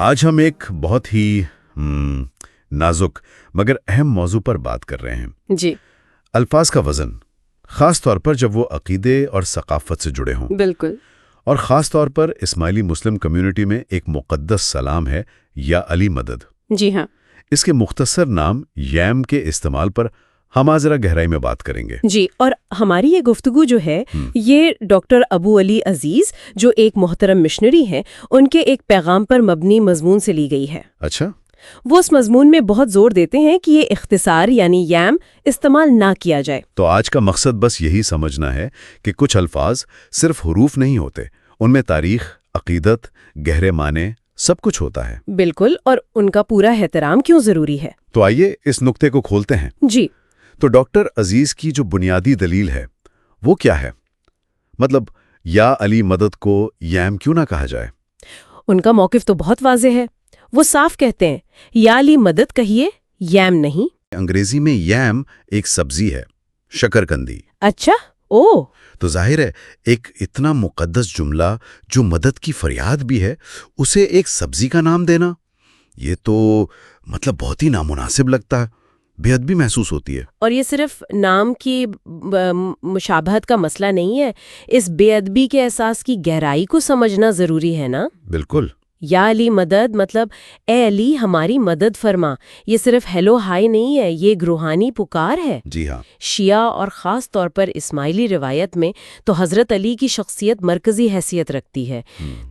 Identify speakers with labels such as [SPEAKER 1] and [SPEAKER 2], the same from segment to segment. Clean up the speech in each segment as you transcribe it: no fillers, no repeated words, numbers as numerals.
[SPEAKER 1] آج ہم ایک بہت ہی نازک مگر اہم موضوع پر بات کر رہے ہیں۔
[SPEAKER 2] جی
[SPEAKER 1] الفاظ کا وزن، خاص طور پر جب وہ عقیدے اور ثقافت سے جڑے ہوں،
[SPEAKER 2] بالکل۔
[SPEAKER 1] اور خاص طور پر اسماعیلی مسلم کمیونٹی میں ایک مقدس سلام ہے، یا علی مدد۔
[SPEAKER 2] جی ہاں۔
[SPEAKER 1] اس کے مختصر نام یام کے استعمال پر ہم آج ذرا گہرائی میں بات کریں گے۔
[SPEAKER 2] جی، اور ہماری یہ گفتگو جو ہے یہ ڈاکٹر ابو علی عزیز جو ایک محترم مشنری ہیں، ان کے ایک پیغام پر مبنی مضمون سے لی گئی ہے۔
[SPEAKER 1] اچھا،
[SPEAKER 2] وہ اس مضمون میں بہت زور دیتے ہیں کہ یہ اختصار یعنی یام استعمال نہ کیا جائے۔
[SPEAKER 1] تو آج کا مقصد بس یہی سمجھنا ہے کہ کچھ الفاظ صرف حروف نہیں ہوتے، ان میں تاریخ، عقیدت، گہرے معنی سب کچھ ہوتا ہے۔
[SPEAKER 2] بالکل، اور ان کا پورا احترام کیوں ضروری ہے۔
[SPEAKER 1] تو آئیے اس نقطے کو کھولتے ہیں۔
[SPEAKER 2] جی،
[SPEAKER 1] تو ڈاکٹر عزیز کی جو بنیادی دلیل ہے وہ کیا ہے؟ مطلب یا علی مدد کو یام کیوں نہ کہا جائے؟
[SPEAKER 2] ان کا موقف تو بہت واضح ہے۔ وہ صاف کہتے ہیں یا علی مدد کہیے، یام نہیں۔
[SPEAKER 1] انگریزی میں یام ایک سبزی ہے، شکرکندی۔
[SPEAKER 2] اچھا، او
[SPEAKER 1] تو ظاہر ہے ایک اتنا مقدس جملہ جو مدد کی فریاد بھی ہے، اسے ایک سبزی کا نام دینا، یہ تو مطلب بہت ہی نامناسب لگتا ہے، بے ادبی محسوس ہوتی ہے۔
[SPEAKER 2] اور یہ صرف نام کی مشابہت کا مسئلہ نہیں ہے، اس بے ادبی کے احساس کی گہرائی کو سمجھنا ضروری ہے نا۔
[SPEAKER 1] بالکل۔
[SPEAKER 2] یا علی مدد مطلب اے علی ہماری مدد فرما، یہ صرف ہیلو ہائی نہیں ہے، یہ ایک روحانی پکار ہے۔
[SPEAKER 1] جی ہاں۔
[SPEAKER 2] شیعہ اور خاص طور پر اسماعیلی روایت میں تو حضرت علی کی شخصیت مرکزی حیثیت رکھتی ہے۔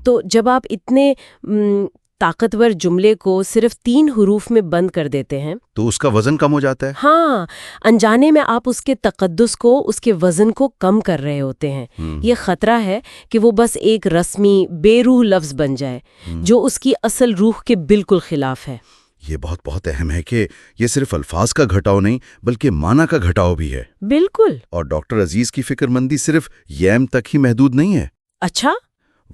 [SPEAKER 2] تو جب آپ اتنے طاقتور جملے کو صرف 3 حروف میں بند کر دیتے ہیں
[SPEAKER 1] تو اس کا وزن کم ہو جاتا ہے۔
[SPEAKER 2] ہاں، انجانے میں آپ اس کے تقدس کو، اس کے وزن کو کم کر رہے ہوتے ہیں۔ یہ خطرہ ہے کہ وہ بس ایک رسمی بے روح لفظ بن جائے جو اس کی اصل روح کے بالکل خلاف ہے۔
[SPEAKER 1] یہ بہت اہم ہے کہ یہ صرف الفاظ کا گھٹاؤ نہیں بلکہ معنی کا گھٹاؤ بھی ہے۔
[SPEAKER 2] بالکل۔
[SPEAKER 1] اور ڈاکٹر عزیز کی فکر مندی صرف یام تک ہی محدود نہیں ہے،
[SPEAKER 2] اچھا،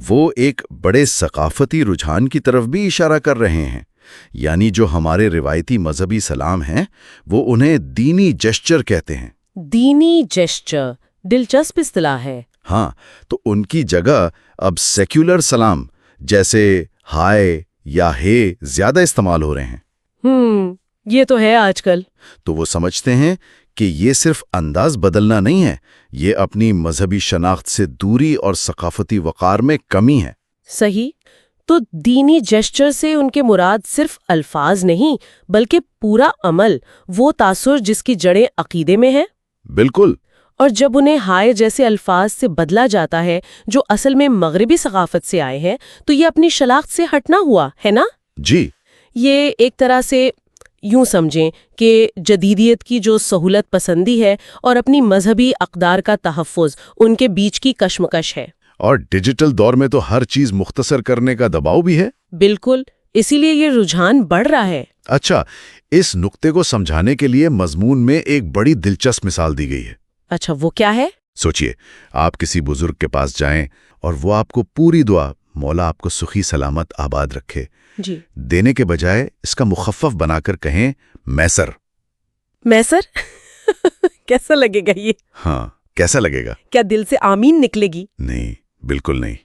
[SPEAKER 1] وہ ایک بڑے ثقافتی رجحان کی طرف بھی اشارہ کر رہے ہیں۔ یعنی جو ہمارے روایتی مذہبی سلام ہیں وہ انہیں دینی جیسچر کہتے ہیں۔
[SPEAKER 2] دینی جیسچر دلچسپ اصطلاح ہے۔
[SPEAKER 1] ہاں، تو ان کی جگہ اب سیکولر سلام جیسے ہائے یا ہے زیادہ استعمال ہو رہے ہیں۔
[SPEAKER 2] یہ تو ہے آج کل۔
[SPEAKER 1] تو وہ سمجھتے ہیں کہ یہ صرف انداز بدلنا نہیں ہے، یہ اپنی مذہبی شناخت سے دوری اور ثقافتی وقار میں کمی ہے۔
[SPEAKER 2] صحیح۔ تو دینی جیسچر سے ان کے مراد صرف الفاظ نہیں بلکہ پورا عمل، وہ تاثر جس کی جڑیں عقیدے میں ہیں۔
[SPEAKER 1] بالکل۔
[SPEAKER 2] اور جب انہیں ہائے جیسے الفاظ سے بدلا جاتا ہے جو اصل میں مغربی ثقافت سے آئے ہیں تو یہ اپنی شناخت سے ہٹنا ہوا ہے نا؟
[SPEAKER 1] جی۔
[SPEAKER 2] یہ ایک طرح سے یوں سمجھیں کہ جدیدیت کی جو سہولت پسندی ہے اور اپنی مذہبی اقدار کا تحفظ، ان کے بیچ کی کشمکش ہے۔
[SPEAKER 1] اور ڈیجیٹل دور میں تو ہر چیز مختصر کرنے کا دباؤ بھی ہے۔
[SPEAKER 2] بالکل، اسی لیے یہ رجحان بڑھ رہا ہے۔
[SPEAKER 1] اچھا، اس نقطے کو سمجھانے کے لیے مضمون میں ایک بڑی دلچسپ مثال دی گئی ہے۔
[SPEAKER 2] اچھا، وہ کیا ہے؟
[SPEAKER 1] سوچئے، آپ کسی بزرگ کے پاس جائیں اور وہ آپ کو پوری دعا مولا آپ کو سخی سلامت آباد رکھے
[SPEAKER 2] جی
[SPEAKER 1] دینے کے بجائے اس کا مخفف بنا کر کہیں میسر۔
[SPEAKER 2] میسر؟ کیسا لگے گا یہ؟
[SPEAKER 1] ہاں، کیسا لگے گا؟
[SPEAKER 2] کیا دل سے آمین نکلے گی؟
[SPEAKER 1] نہیں، بالکل نہیں۔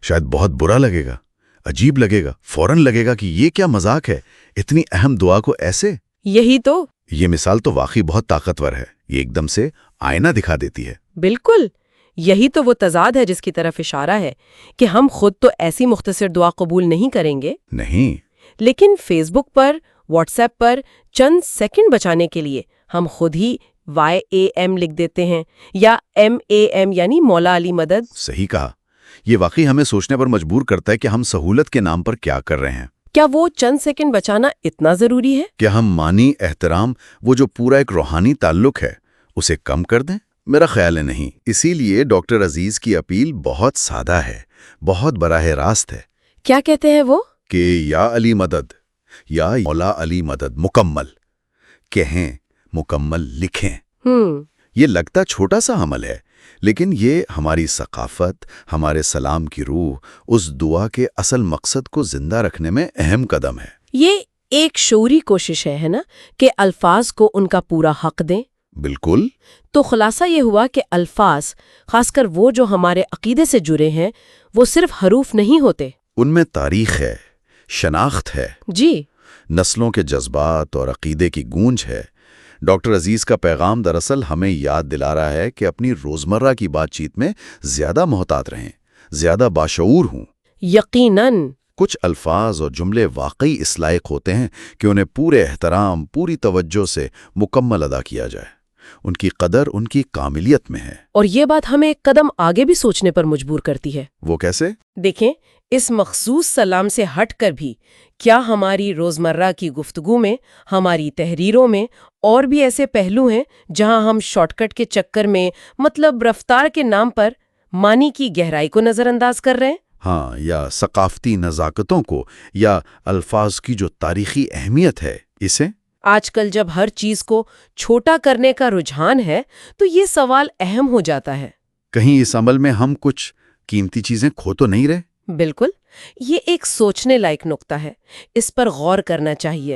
[SPEAKER 1] شاید بہت برا لگے گا، عجیب لگے گا، فوراً لگے گا کہ یہ کیا مذاق ہے، اتنی اہم دعا کو ایسے۔
[SPEAKER 2] یہی تو۔
[SPEAKER 1] یہ مثال تو واقعی بہت طاقتور ہے، یہ ایک دم سے آئینہ دکھا دیتی ہے۔
[SPEAKER 2] بالکل، یہی تو وہ تضاد ہے جس کی طرف اشارہ ہے کہ ہم خود تو ایسی مختصر دعا قبول نہیں کریں گے،
[SPEAKER 1] نہیں،
[SPEAKER 2] لیکن فیس بک پر، واٹس ایپ پر چند سیکنڈ بچانے کے لیے ہم خود ہی YAM لکھ دیتے ہیں، یا MAM یعنی مولا علی مدد۔
[SPEAKER 1] صحیح کہا۔ یہ واقعی ہمیں سوچنے پر مجبور کرتا ہے کہ ہم سہولت کے نام پر کیا کر رہے ہیں۔
[SPEAKER 2] کیا وہ چند سیکنڈ بچانا اتنا ضروری ہے؟
[SPEAKER 1] کیا ہم معنی، احترام، وہ جو پورا ایک روحانی تعلق ہے اسے کم کر دیں؟ میرا خیال ہے نہیں۔ اسی لیے ڈاکٹر عزیز کی اپیل بہت سادہ ہے، بہت براہ راست ہے۔
[SPEAKER 2] کیا کہتے ہیں وہ؟
[SPEAKER 1] کہ یا علی مدد، یا مولا علی مدد مکمل کہیں، مکمل لکھیں۔ یہ لگتا چھوٹا سا عمل ہے، لیکن یہ ہماری ثقافت، ہمارے سلام کی روح، اس دعا کے اصل مقصد کو زندہ رکھنے میں اہم قدم ہے۔
[SPEAKER 2] یہ ایک شعوری کوشش ہے نا، کہ الفاظ کو ان کا پورا حق دیں۔
[SPEAKER 1] بالکل۔
[SPEAKER 2] تو خلاصہ یہ ہوا کہ الفاظ، خاص کر وہ جو ہمارے عقیدے سے جڑے ہیں، وہ صرف حروف نہیں ہوتے،
[SPEAKER 1] ان میں تاریخ ہے، شناخت ہے،
[SPEAKER 2] جی،
[SPEAKER 1] نسلوں کے جذبات اور عقیدے کی گونج ہے۔ ڈاکٹر عزیز کا پیغام دراصل ہمیں یاد دلا رہا ہے کہ اپنی روزمرہ کی بات چیت میں زیادہ محتاط رہیں، زیادہ باشعور ہوں۔
[SPEAKER 2] یقیناً۔
[SPEAKER 1] کچھ الفاظ اور جملے واقعی اس لائق ہوتے ہیں کہ انہیں پورے احترام، پوری توجہ سے مکمل ادا کیا جائے۔ ان کی قدر ان کی کاملیت میں ہے۔
[SPEAKER 2] اور یہ بات ہمیں ایک قدم آگے بھی سوچنے پر مجبور کرتی ہے۔
[SPEAKER 1] وہ کیسے؟
[SPEAKER 2] دیکھیں، اس مخصوص سلام سے ہٹ کر بھی کیا ہماری روزمرہ کی گفتگو میں، ہماری تحریروں میں اور بھی ایسے پہلو ہیں جہاں ہم شارٹ کٹ کے چکر میں، مطلب رفتار کے نام پر، معنی کی گہرائی کو نظر انداز کر رہے ہیں؟
[SPEAKER 1] ہاں، یا ثقافتی نزاکتوں کو، یا الفاظ کی جو تاریخی اہمیت ہے اسے؟
[SPEAKER 2] آج کل جب ہر چیز کو چھوٹا کرنے کا رجحان ہے تو یہ سوال اہم ہو جاتا ہے۔
[SPEAKER 1] کہیں اس عمل میں ہم کچھ قیمتی چیزیں کھو تو نہیں رہے؟
[SPEAKER 2] بالکل، یہ ایک سوچنے لائق نقطہ ہے، اس پر غور کرنا چاہیے۔